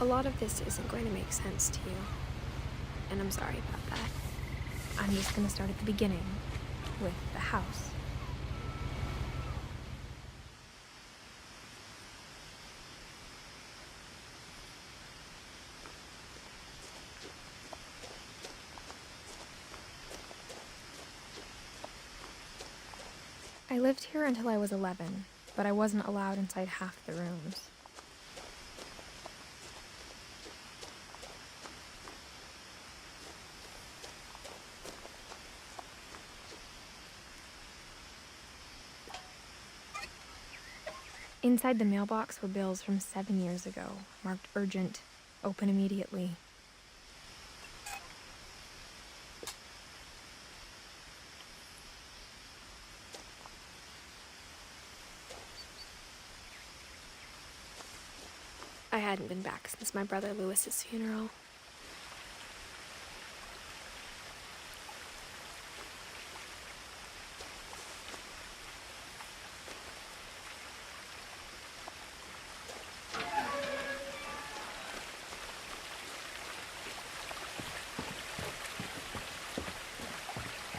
A lot of this isn't going to make sense to you, and I'm sorry about that. I'm just gonna start at the beginning, with the house. I lived here until I was 11, but I wasn't allowed inside half the rooms. Inside the mailbox were bills from 7 years ago, marked urgent, open immediately. I hadn't been back since my brother Lewis's funeral.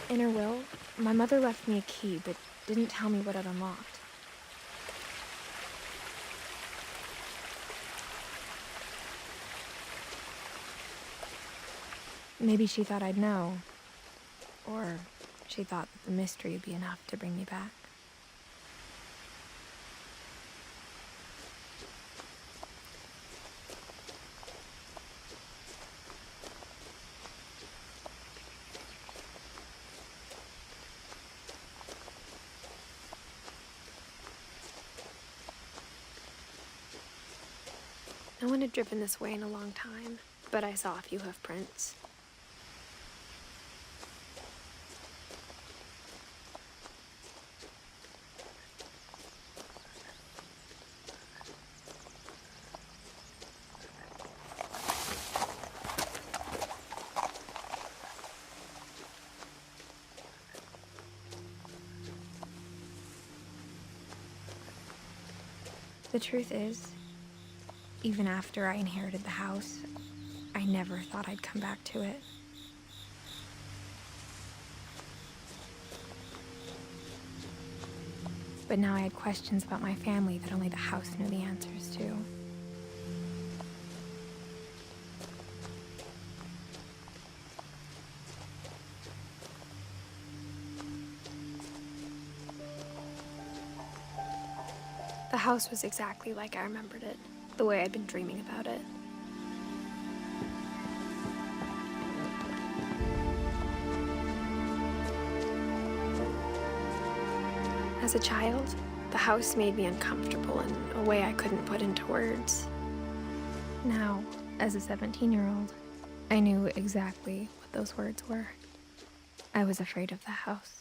In her will, my mother left me a key, but didn't tell me what it unlocked. Maybe she thought I'd know, or she thought that the mystery would be enough to bring me back. No one had driven this way in a long time, but I saw a few hoof prints. The truth is, even after I inherited the house, I never thought I'd come back to it. But now I had questions about my family that only the house knew the answers to. The house was exactly like I remembered it, the way I'd been dreaming about it. As a child, the house made me uncomfortable in a way I couldn't put into words. Now, as a 17-year-old, I knew exactly what those words were. I was afraid of the house.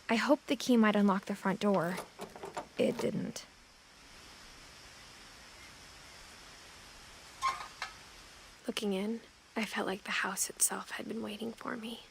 I hoped the key might unlock the front door. It didn't. Looking in, I felt like the house itself had been waiting for me.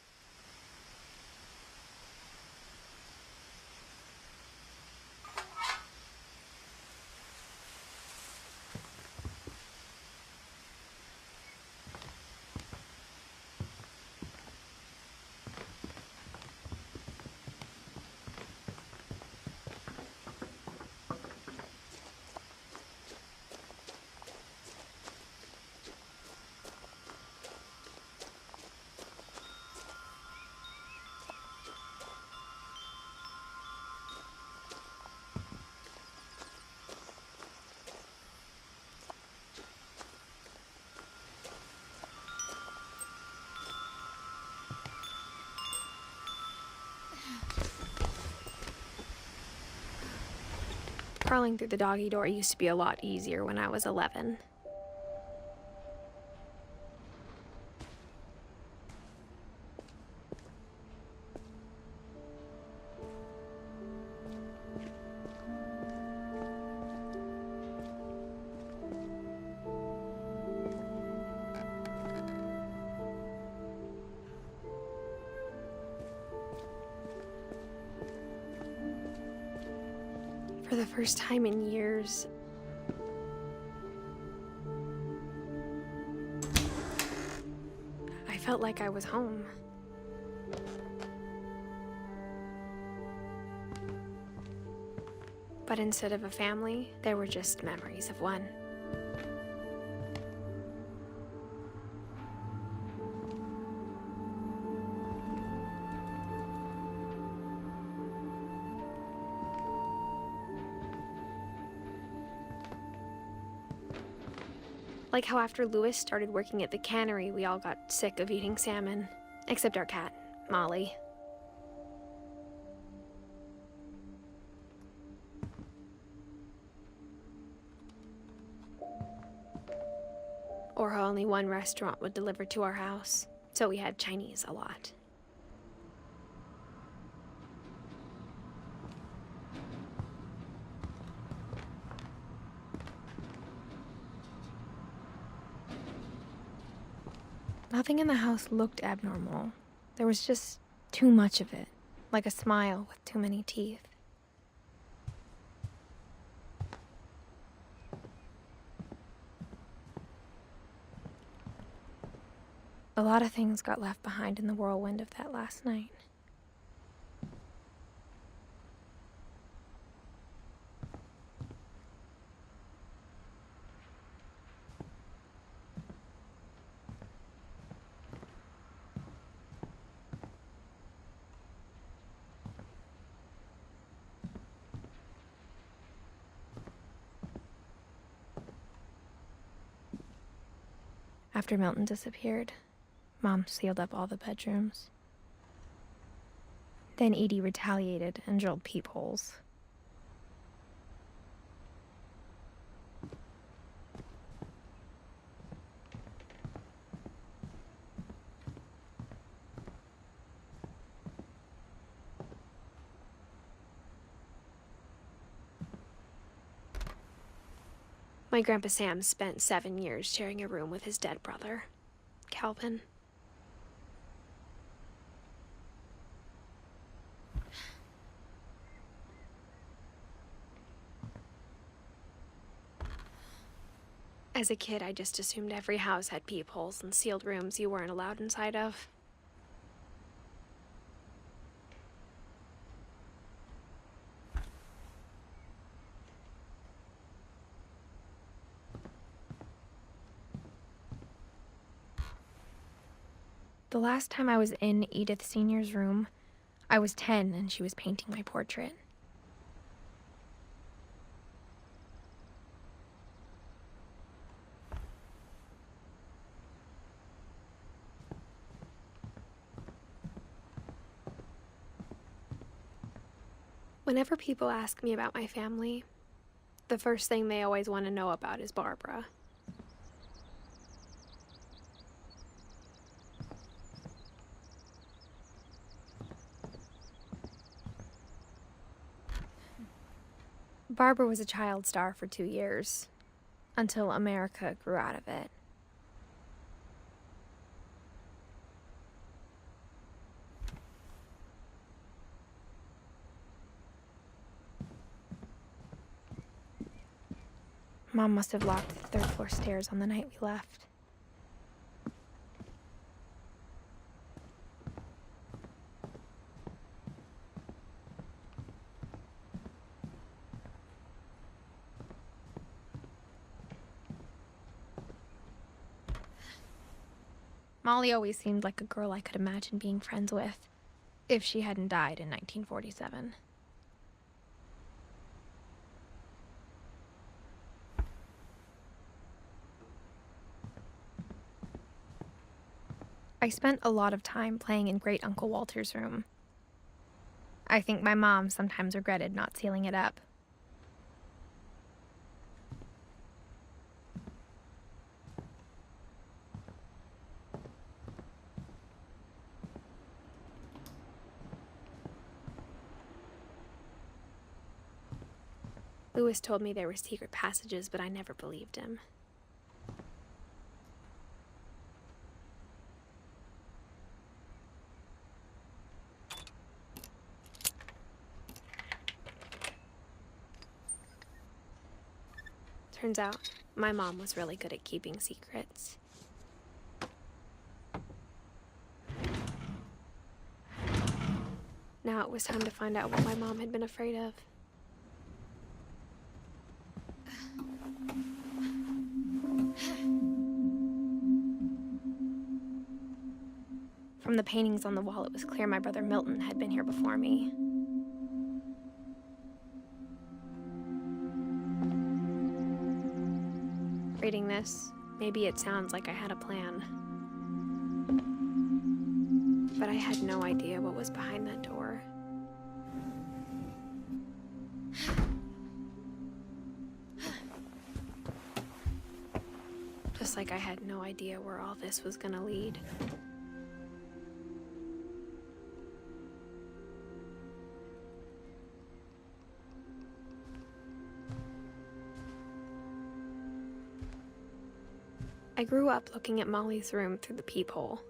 Crawling through the doggy door used to be a lot easier when I was 11. For the first time in years, I felt like I was home. But instead of a family, there were just memories of one. Like how after Lewis started working at the cannery, we all got sick of eating salmon. Except our cat, Molly. Or how only one restaurant would deliver to our house, so we had Chinese a lot. Nothing in the house looked abnormal. There was just too much of it, like a smile with too many teeth. A lot of things got left behind in the whirlwind of that last night. After Milton disappeared, Mom sealed up all the bedrooms. Then Edie retaliated and drilled peepholes. My Grandpa Sam spent 7 years sharing a room with his dead brother, Calvin. As a kid, I just assumed every house had peepholes and sealed rooms you weren't allowed inside of. The last time I was in Edith Sr.'s room, I was 10 and she was painting my portrait. Whenever people ask me about my family, the first thing they always want to know about is Barbara. Barbara was a child star for 2 years, until America grew out of it. Mom must have locked the 3rd floor stairs on the night we left. Molly always seemed like a girl I could imagine being friends with, if she hadn't died in 1947. I spent a lot of time playing in Great Uncle Walter's room. I think my mom sometimes regretted not sealing it up. Lewis told me there were secret passages, but I never believed him. Turns out, my mom was really good at keeping secrets. Now it was time to find out what my mom had been afraid of. From the paintings on the wall, it was clear my brother Milton had been here before me. Reading this, maybe it sounds like I had a plan. But I had no idea what was behind that door. Just like I had no idea where all this was gonna lead. I grew up looking at Molly's room through the peephole.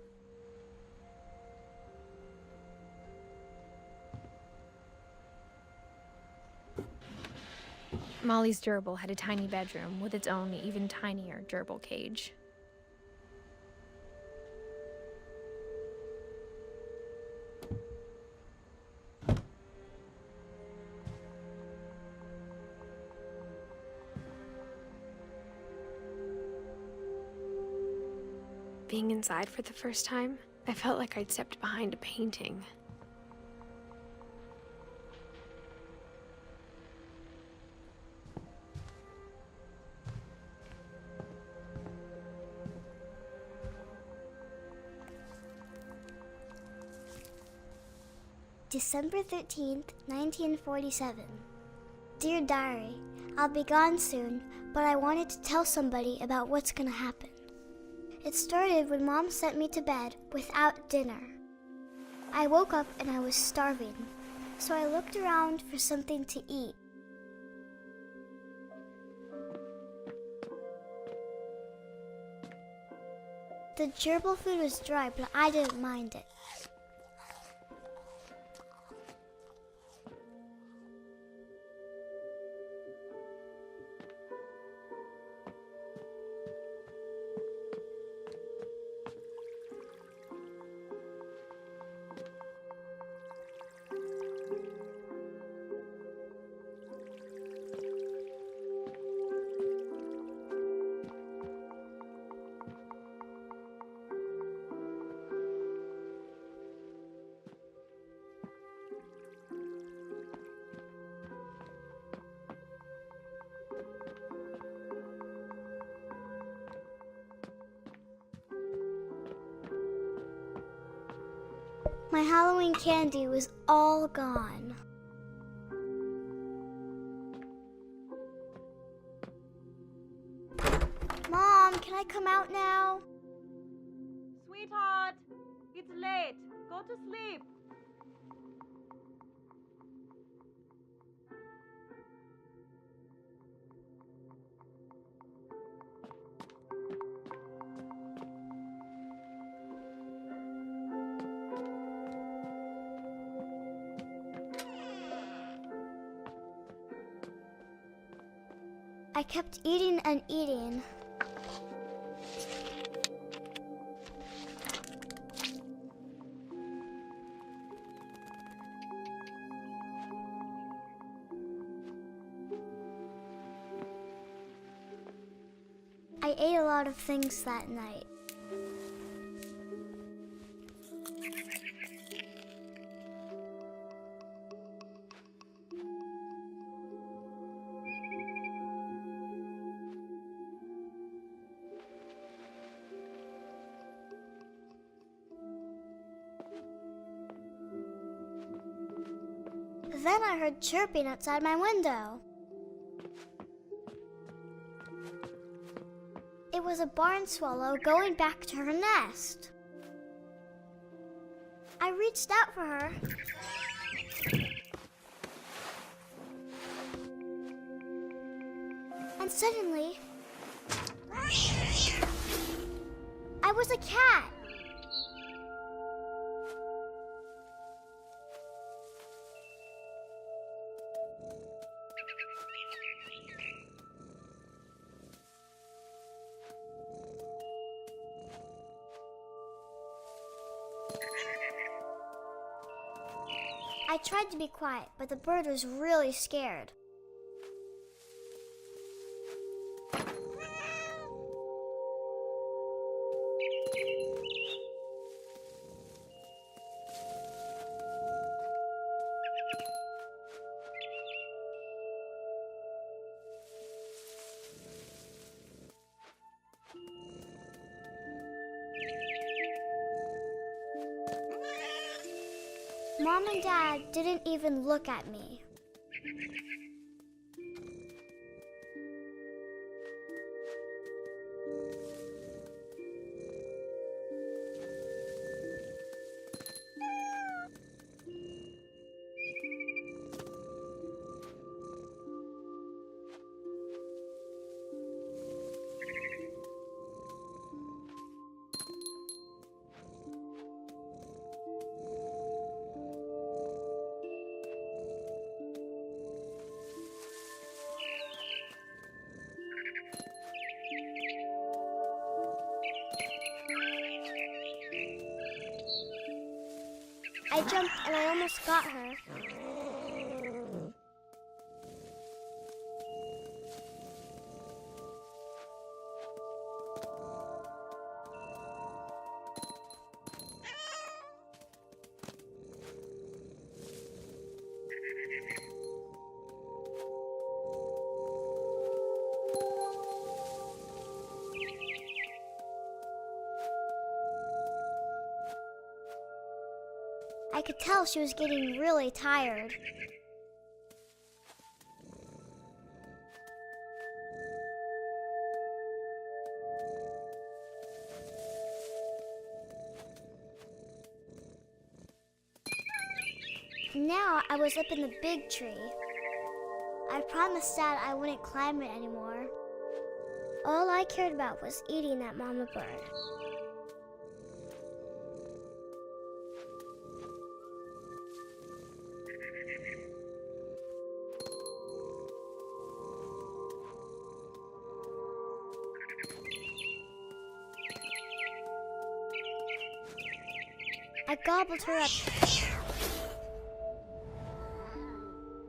Molly's gerbil had a tiny bedroom with its own even tinier gerbil cage. Being inside for the first time, I felt like I'd stepped behind a painting. December 13th, 1947. Dear Diary, I'll be gone soon, but I wanted to tell somebody about what's gonna happen. It started when Mom sent me to bed without dinner. I woke up and I was starving, so I looked around for something to eat. The gerbil food was dry, but I didn't mind it. My Halloween candy was all gone. Mom, can I come out now? Sweetheart, it's late. Go to sleep. I kept eating and eating. I ate a lot of things that night. Then I heard chirping outside my window. It was a barn swallow going back to her nest. I reached out for her. And suddenly, I was a cat. I tried to be quiet, but the bird was really scared. Mom and Dad didn't even look at me. I jumped and I almost got her. I could tell she was getting really tired. Now I was up in the big tree. I promised Dad I wouldn't climb it anymore. All I cared about was eating that mama bird. I gobbled her up.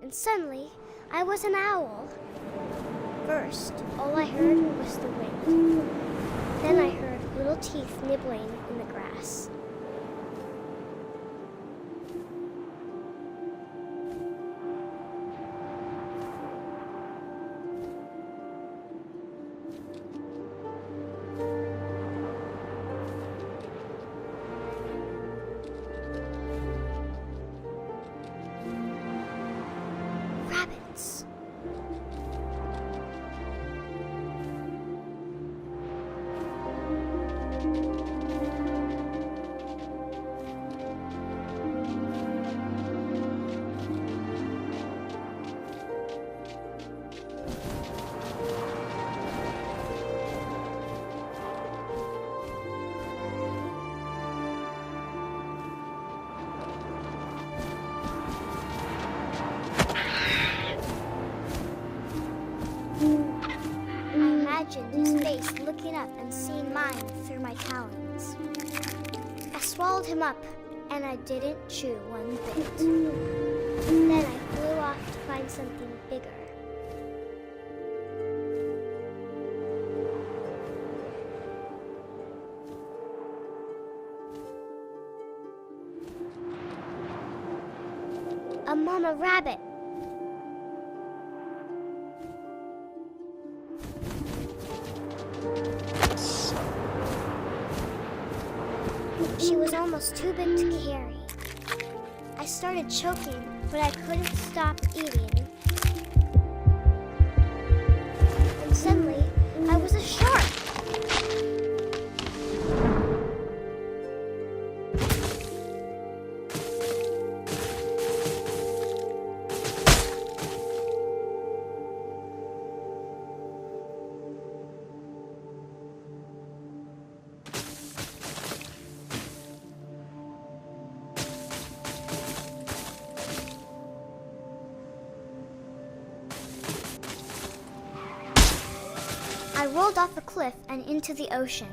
And suddenly, I was an owl. First, all I heard was the wind. Then I heard little teeth nibbling in the grass. Rabbits. His face looking up and seeing mine through my talons. I swallowed him up, and I didn't chew one bit. Then I flew off to find something bigger. A mama rabbit. She was almost too big to carry. I started choking, but I couldn't stop eating. And suddenly, I was a shark. I rolled off the cliff and into the ocean.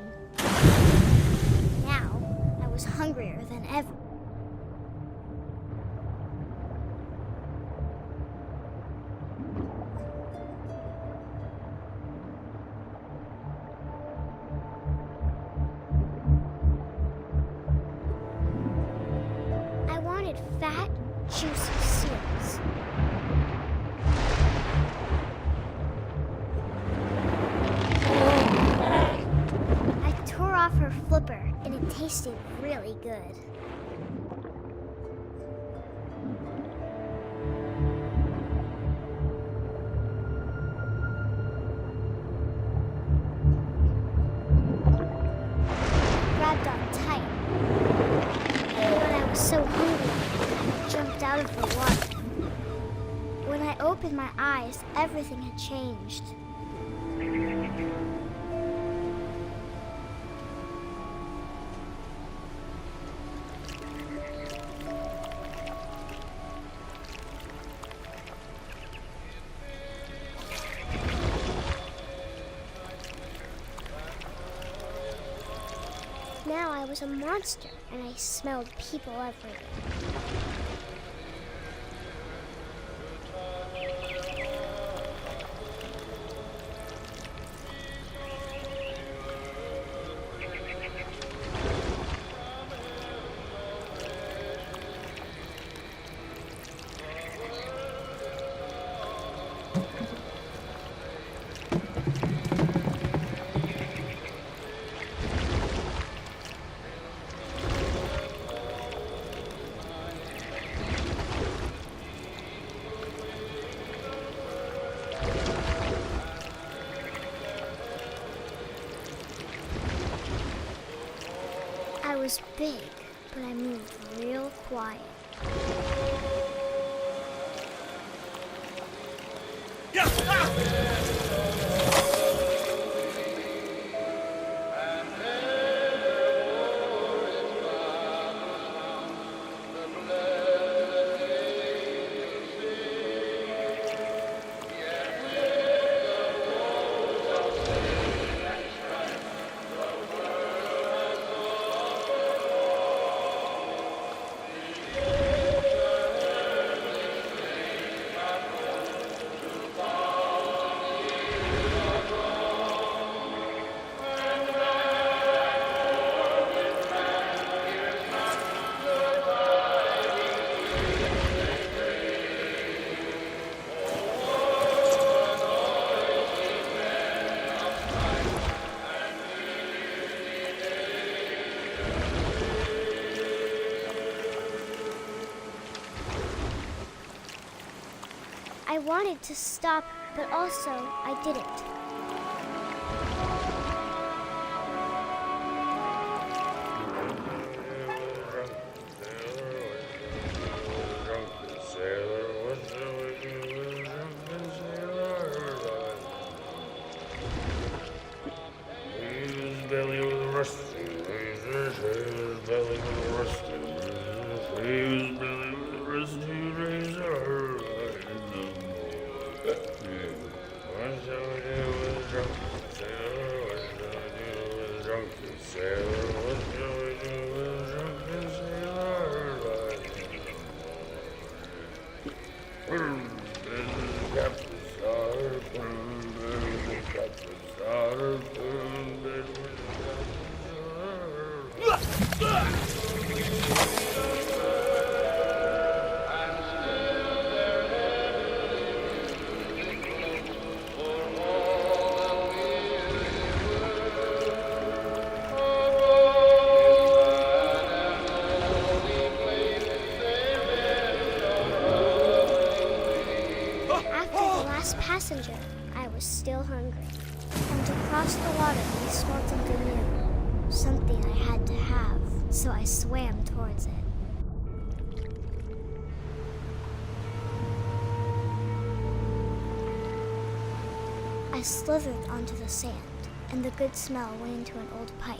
Now, I was hungrier than ever. juicy seals. I tore off her flipper, and it tasted really good. Grabbed on tight. But I was so hungry, I jumped out of the water. When I opened my eyes, everything had changed. Now I was a monster, and I smelled people everywhere. I was big, but I moved real quiet. I wanted to stop, but also I didn't. Passenger, I was still hungry. And to cross the water, we smelt a canoe, something I had to have, so I swam towards it. I slithered onto the sand, and the good smell went into an old pipe.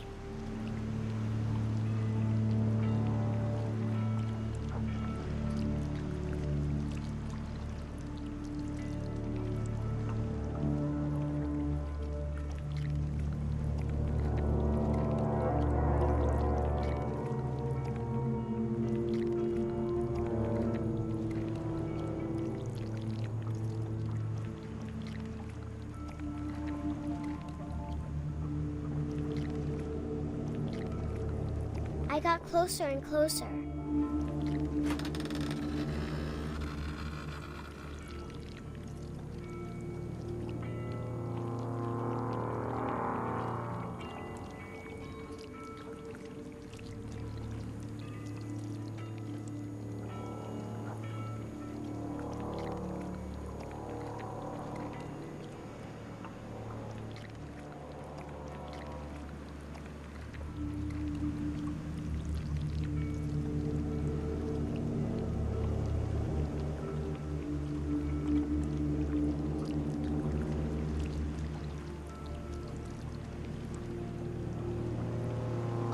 I got closer and closer.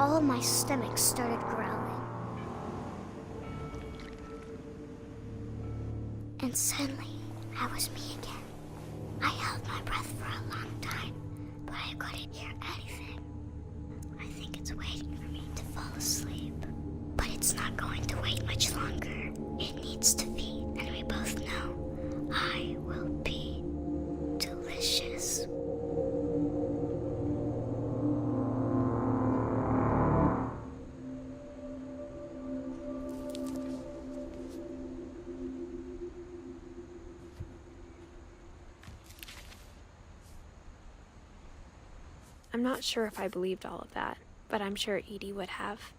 all of my stomach started growling. And suddenly, I was me again. I held my breath for a long time, but I couldn't hear anything. I think it's waiting for me to fall asleep. But it's not going to wait much longer. It needs to feed, and we both know I will be delicious. I'm not sure if I believed all of that, but I'm sure Edie would have.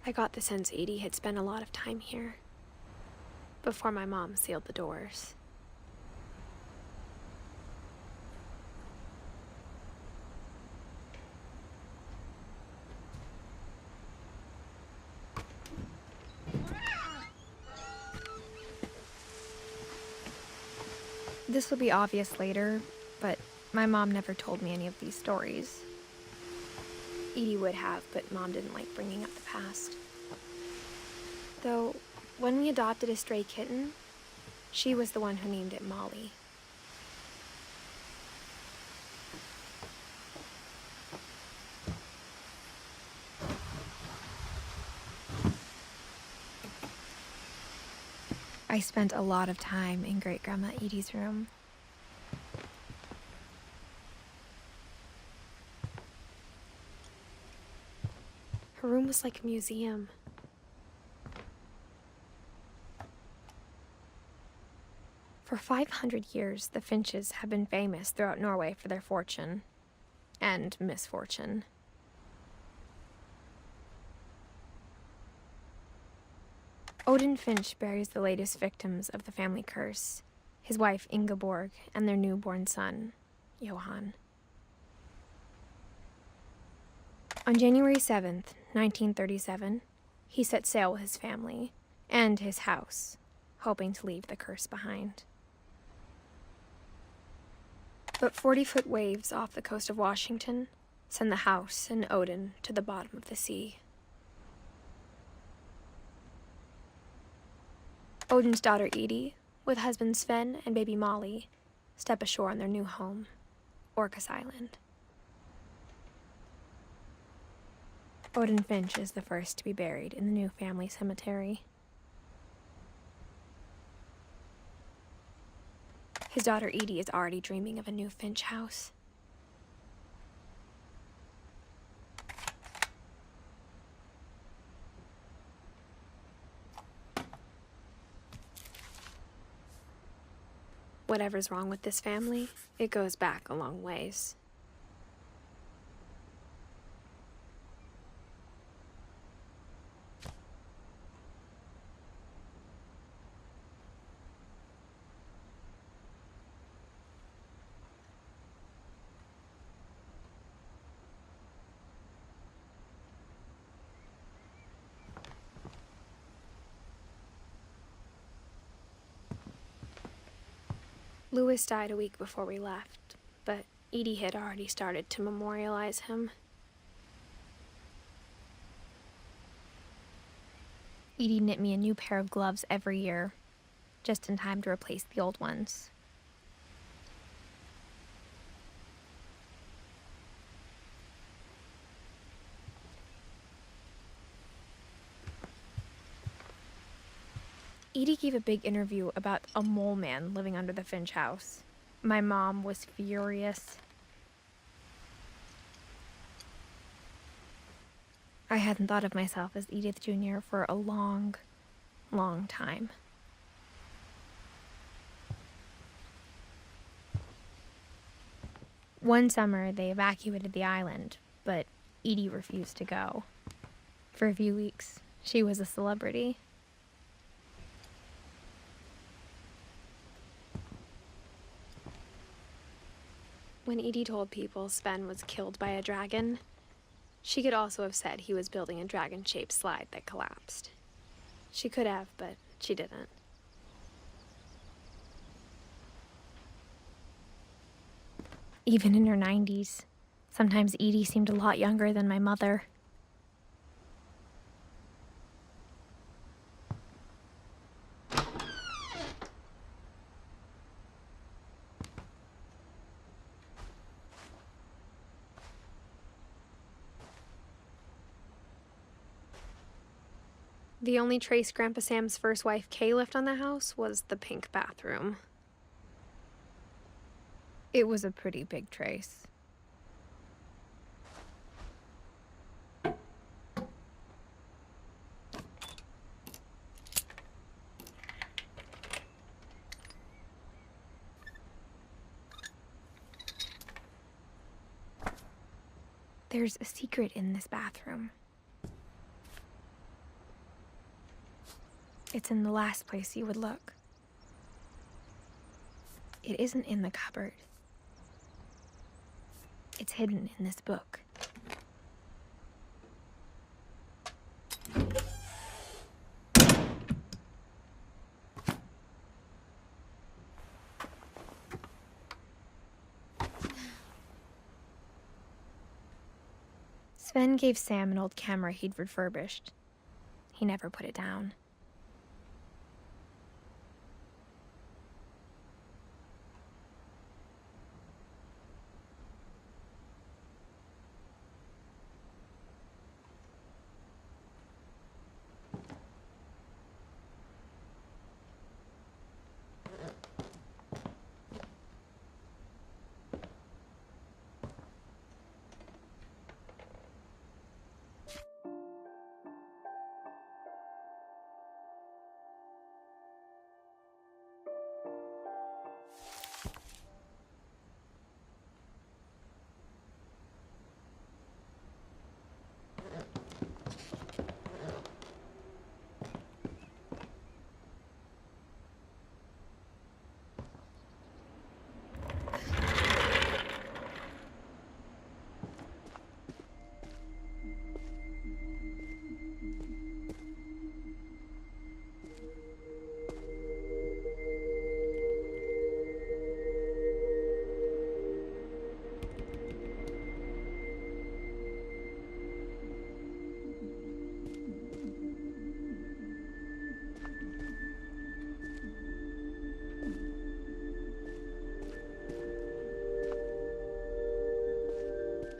I got the sense Edie had spent a lot of time here, before my mom sealed the doors. This will be obvious later, but my mom never told me any of these stories. Edie would have, but Mom didn't like bringing up the past. Though, when we adopted a stray kitten, she was the one who named it Molly. I spent a lot of time in Great-Grandma Edie's room. Her room was like a museum. For 500 years, the Finches have been famous throughout Norway for their fortune and misfortune. Odin Finch buries the latest victims of the family curse, his wife Ingeborg and their newborn son, Johan. On January 7th, 1937, he set sail with his family and his house, hoping to leave the curse behind. But 40-foot waves off the coast of Washington send the house and Odin to the bottom of the sea. Odin's daughter Edie, with husband Sven and baby Molly, step ashore on their new home, Orcas Island. Odin Finch is the first to be buried in the new family cemetery. His daughter Edie is already dreaming of a new Finch house. Whatever's wrong with this family, it goes back a long ways. Louis died a week before we left, but Edie had already started to memorialize him. Edie knit me a new pair of gloves every year, just in time to replace the old ones. Edie gave a big interview about a mole man living under the Finch house. My mom was furious. I hadn't thought of myself as Edith Jr. for a long, long time. One summer, they evacuated the island, but Edie refused to go. For a few weeks, she was a celebrity. When Edie told people Sven was killed by a dragon, she could also have said he was building a dragon-shaped slide that collapsed. She could have, but she didn't. even in her 90s. Sometimes Edie seemed a lot younger than my mother. The only trace Grandpa Sam's first wife, Kay, left on the house was the pink bathroom. It was a pretty big trace. There's a secret in this bathroom. It's in the last place you would look. It isn't in the cupboard. It's hidden in this book. Sven gave Sam an old camera he'd refurbished. He never put it down.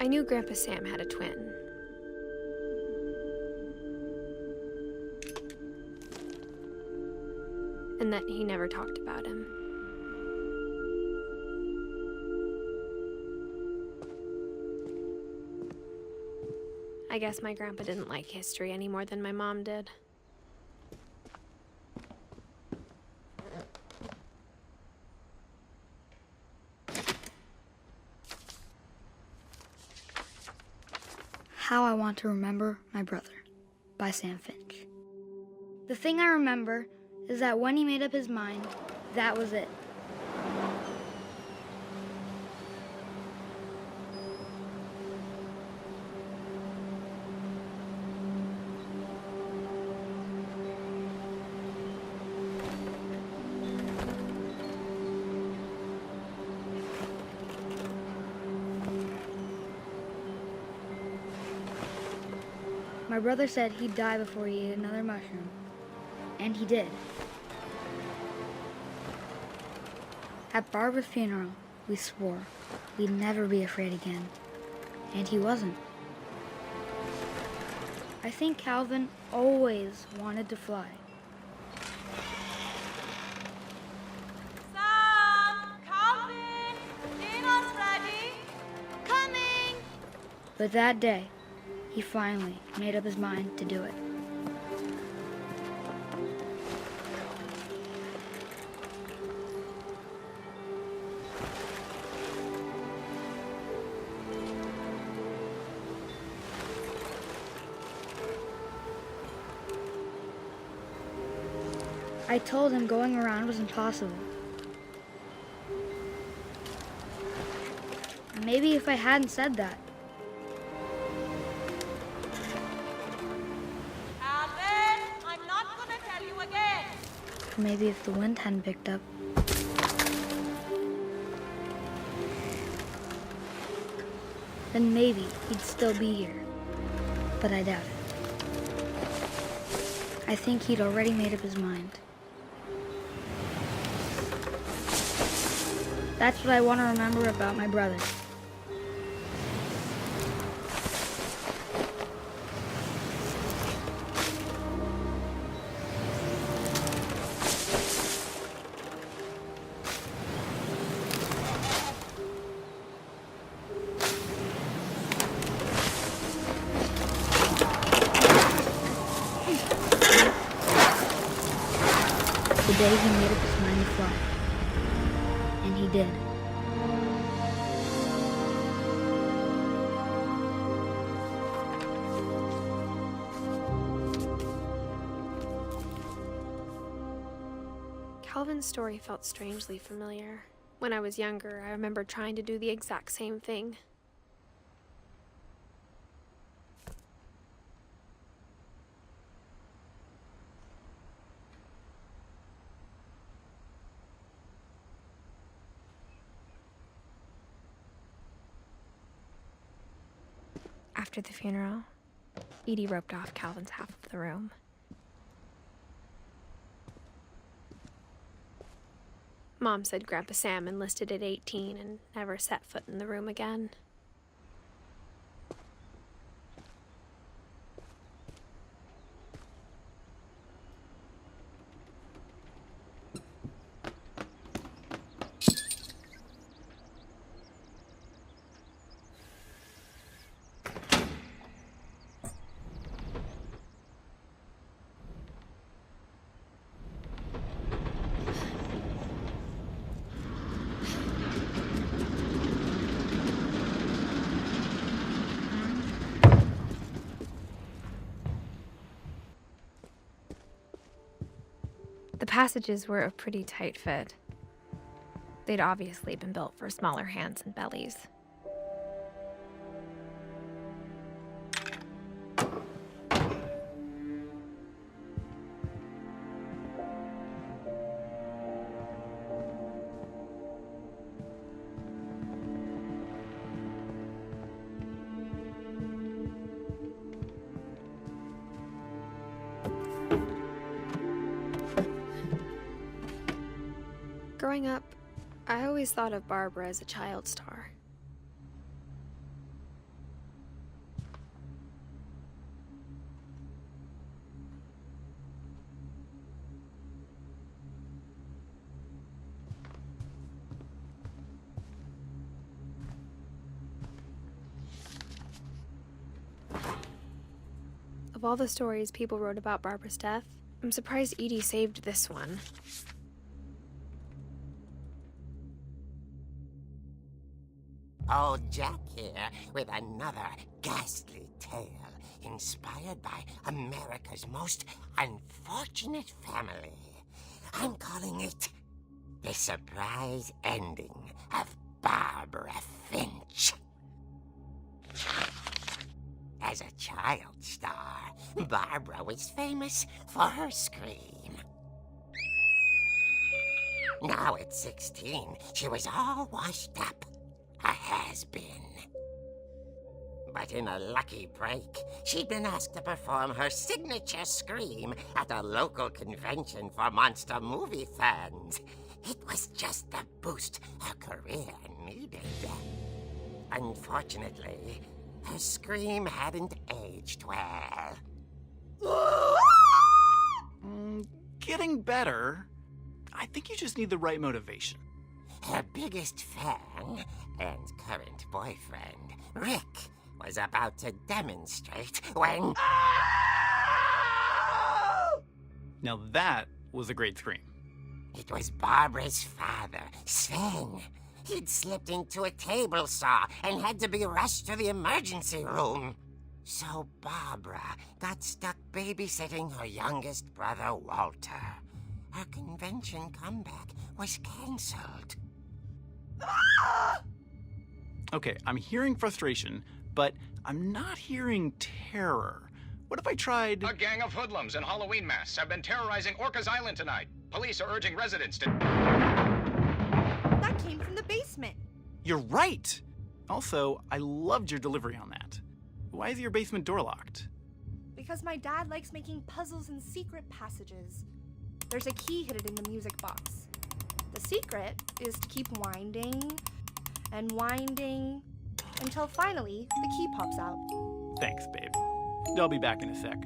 I knew Grandpa Sam had a twin. And that he never talked about him. I guess my grandpa didn't like history any more than my mom did. How I Want to Remember My Brother by Sam Finch. The thing I remember is that when he made up his mind, that was it. My brother said he'd die before he ate another mushroom. And he did. At Barbara's funeral, we swore we'd never be afraid again. And he wasn't. I think Calvin always wanted to fly. Sam! Calvin! Dinner's ready! Coming! But that day, he finally made up his mind to do it. I told him going around was impossible. Maybe if I hadn't said that, maybe if the wind hadn't picked up. then maybe he'd still be here. But I doubt it. I think he'd already made up his mind. That's what I want to remember about my brother. The day he made up his mind to fly. And he did. Calvin's story felt strangely familiar. When I was younger, I remember trying to do the exact same thing. After the funeral, Edie roped off Calvin's half of the room. Mom said Grandpa Sam enlisted at 18 and never set foot in the room again. The passages were a pretty tight fit. They'd obviously been built for smaller hands and bellies. Growing up, I always thought of Barbara as a child star. Of all the stories people wrote about Barbara's death, I'm surprised Edie saved this one. Old Jack here with another ghastly tale inspired by America's most unfortunate family. I'm calling it The Surprise Ending of Barbara Finch. As a child star, Barbara was famous for her scream. Now at 16, she was all washed up. A has-been. But in a lucky break, she'd been asked to perform her signature scream at a local convention for monster movie fans. It was just the boost her career needed. Unfortunately, her scream hadn't aged well. Getting better. I think you just need the right motivation. Her biggest fan and current boyfriend, Rick, was about to demonstrate when... Now that was a great scream. It was Barbara's father, Sven. He'd slipped into a table saw and had to be rushed to the emergency room. So Barbara got stuck babysitting her youngest brother, Walter. Her convention comeback was canceled. Okay, I'm hearing frustration, but I'm not hearing terror. What if I tried... A gang of hoodlums in Halloween masks have been terrorizing Orcas Island tonight. Police are urging residents to... That came from the basement. You're right! Also, I loved your delivery on that. Why is your basement door locked? Because my dad likes making puzzles and secret passages. There's a key hidden in the music box. The secret is to keep winding and winding until finally the key pops out. Thanks, babe. I'll be back in a sec.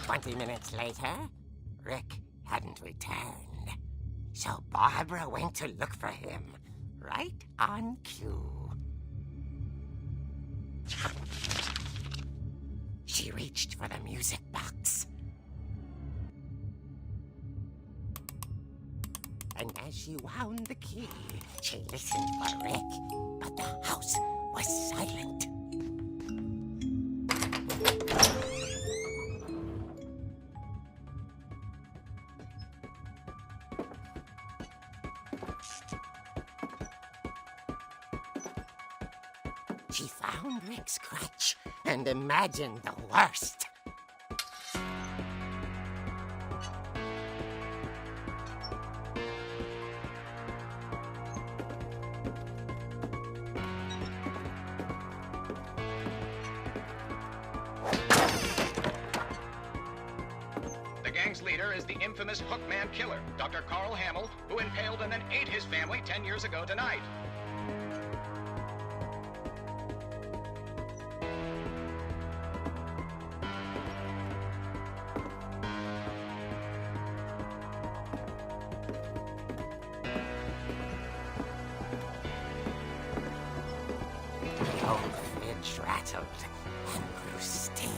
20 minutes later, Rick hadn't returned. So Barbara went to look for him, right on cue. She reached for the music box. And as she wound the key, she listened for Rick, but the house was silent. She found Rick's crutch and imagined the worst. The gang's leader is the infamous Hookman killer, Dr. Carl Hamill, who impaled and then ate his family 10 years ago tonight. The old fridge rattled and grew still.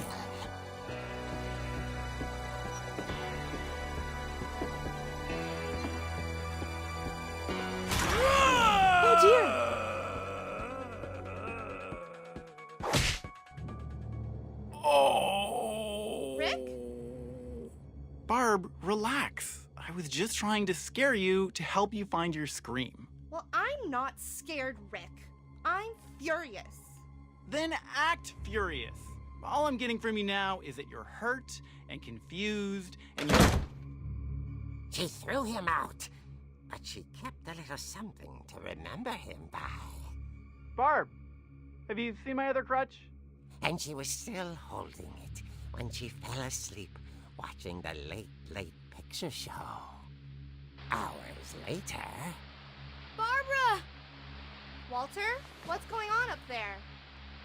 Oh dear! Oh! Rick? Barb, relax. I was just trying to scare you to help you find your scream. Well, I'm not scared, Rick. I'm furious. Then act furious. All I'm getting from you now is that you're hurt and confused and you're... She threw him out, but she kept a little something to remember him by. Barb, have you seen my other crutch? And she was still holding it when she fell asleep watching the late picture show. Hours later... Barbara! Walter, what's going on up there?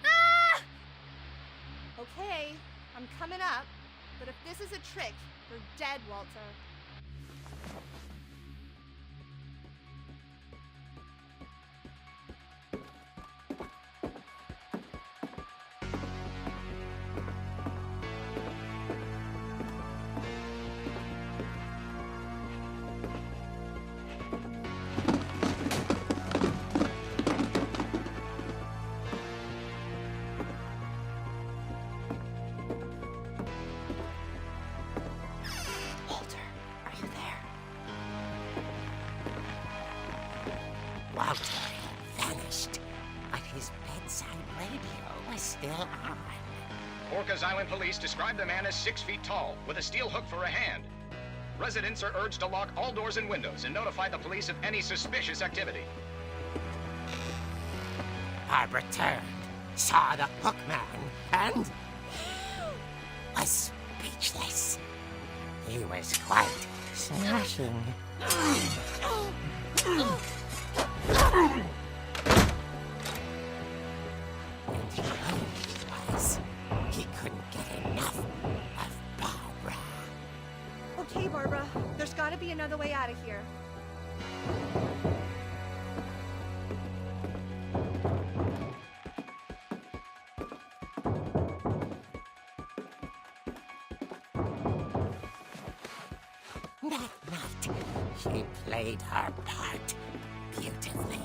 Ah! Okay, I'm coming up, but if this is a trick, you're dead, Walter. Walter had vanished, but his bedside radio was still on. Orcas Island police describe the man as 6 feet tall, with a steel hook for a hand. Residents are urged to lock all doors and windows and notify the police of any suspicious activity. Barbara turned, saw the hook man, and was speechless. He was quite smashing. And the truth was, he couldn't get enough of Barbara. Okay, Barbara, there's gotta be another way out of here. That night, she played her part beautifully.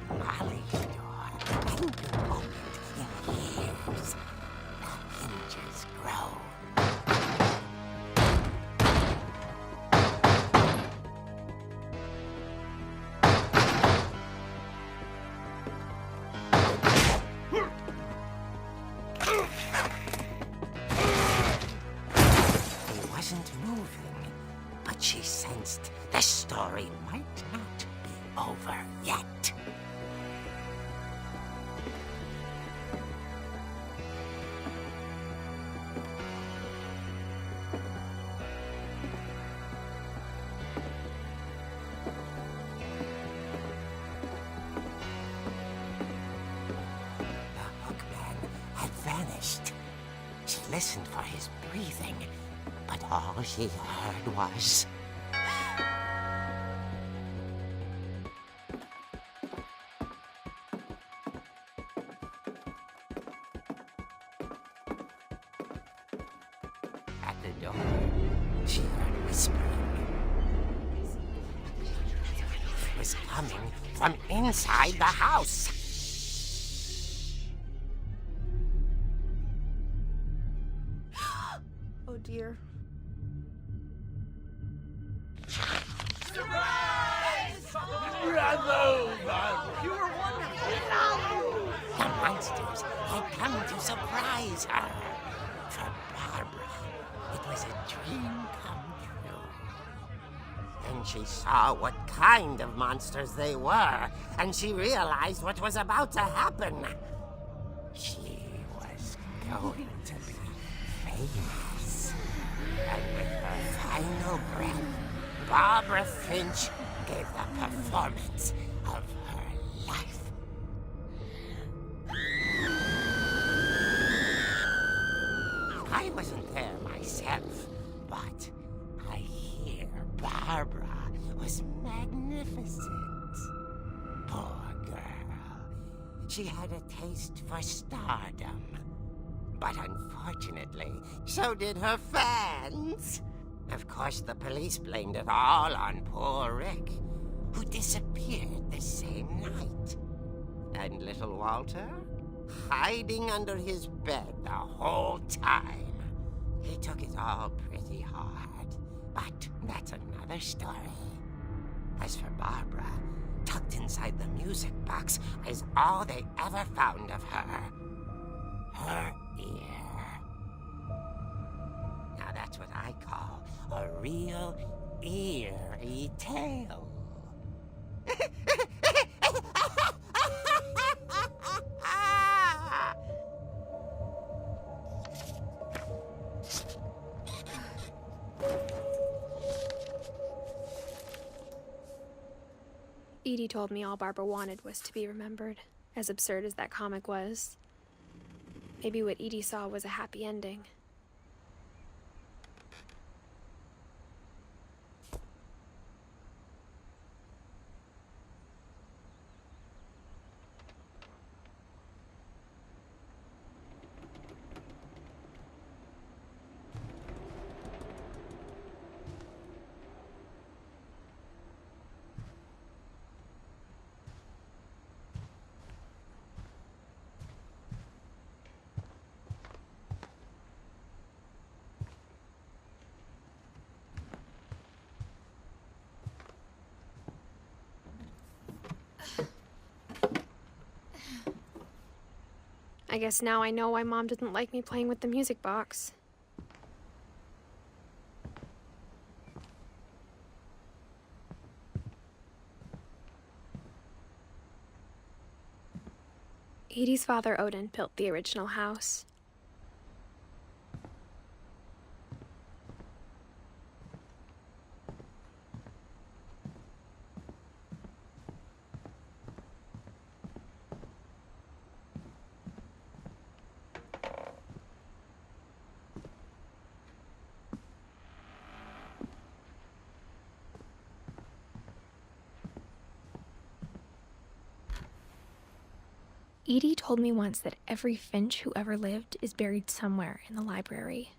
Molly's door hadn't been opened in years. The hinges groaned. story might not be over yet. Vanished. She listened for his breathing, but all she heard was... At the door, she heard whispering. It was coming from inside the house. Oh dear. The monsters had come to surprise her. For Barbara, it was a dream come true. Then she saw what kind of monsters they were, and she realized what was about to happen. She was going to be famous. And with her final breath, Barbara Finch gave the performance of her life. I wasn't there myself, but I hear Barbara was magnificent. Poor girl. She had a taste for stardom. But unfortunately, so did her fans. Of course, the police blamed it all on poor Rick, who disappeared the same night. And little Walter? Hiding under his bed the whole time. He took it all pretty hard, but that's another story. As for Barbara, tucked inside the music box is all they ever found of her. Her ear. Now that's what I call a real eerie tale. Edie told me all Barbara wanted was to be remembered, as absurd as that comic was. Maybe what Edie saw was a happy ending. I guess now I know why Mom didn't like me playing with the music box. Edie's father, Odin, built the original house. Edie told me once that every Finch who ever lived is buried somewhere in the library.